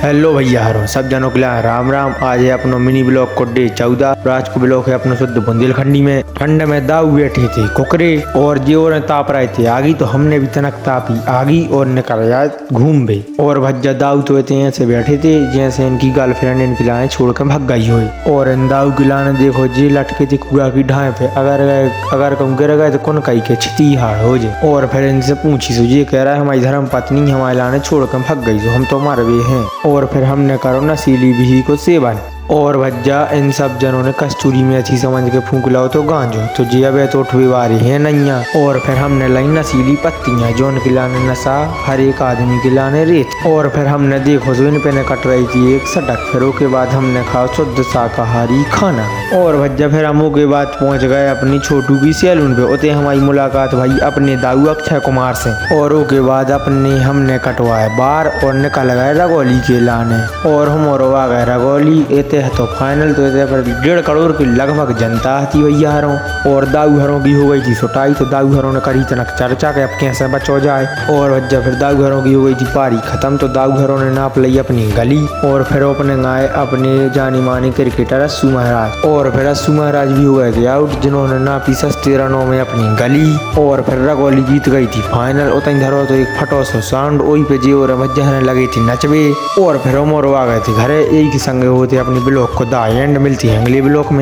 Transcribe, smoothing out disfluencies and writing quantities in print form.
Hello भैया हरो सब जनों के लिए राम राम। आज है अपनो मिनी ब्लॉक को डे 14। आज को ब्लॉक है अपनो शुद्ध बुंदेलखंडी में। ठंड में दाऊ बैठे थे कुकरे और जोर ताप रहे थे आगी, तो हमने भी तनक तापी आगी और निकल जाए घूम भी। और भज्जा दाऊ तो ऐसे बैठे थे जैसे इनकी गर्लफ्रेंड इनकी लाने छोड़ कर भाग गई हो। और इन दाऊ की लाने देखो जी लटके थे कूड़ा की ढाए पे, अगर कम गिर गए तो कौन कही के छिती हार हो जाए। और फिर इनसे पूछी सो ये कह रहा है हमारी धर्म पत्नी हमारे लाने छोड़ कर भाग गई, तो हम तो मर गए हैं। और फिर हमने करो नशीली भी को सेवन। और भज्जा इन सब जनों ने कस्तूरी में अच्छी समझ के फूंक लाओ तो गांजो, तो जी अब तो उठवी वारी है नैया। और फिर हमने लाई नशीली पत्तियां जो उनके लाने नशा हर एक आदमी के लाने रेत। और फिर हमने देखो तो इन पे ने कट रही थी एक सटक। फिर उसके बाद हमने खाओ शुद्ध शाकाहारी खाना। और भज्जा फिर हम के बाद पहुंच गए अपनी छोटू की सैलून पे। उते हमारी मुलाकात भाई अपने दाऊ अक्षय कुमार से। और उसके बाद अपने हमने कटवाए बार और निकल गए रगौली के लाने। और हम और आ गए रगौली तो फाइनल तो पर 1.5 करोड़ की लगभग जनता थी भैया हरों। और दाऊ हरों की हो गई थी सुटाई, तो दाऊ हरों ने करी तनक चर्चा के अब कैसे बचो जाए। और भज्जा फिर दाऊ हरों की हो गई थी पारी खत्म, तो दाऊ हरों ने नाप ली अपनी गली। और फिर अपने गाए अपने जानी मानी क्रिकेटर अस्सू महाराज। और फिर अस्सू महाराज भी हो गए थे आउट, जिन्होंने नापी 13 रनों में अपनी गली। और फिर रगौली जीत गई थी फाइनल। उतनी धरो तो एक फटो सो साउंड वही पे जी और भज्जा लगी थी नचबे। और फिर मोरो आ गए थे घरे एक संगे होते अपनी ब्लॉक को दा एंड मिलती है अगले ब्लॉक में।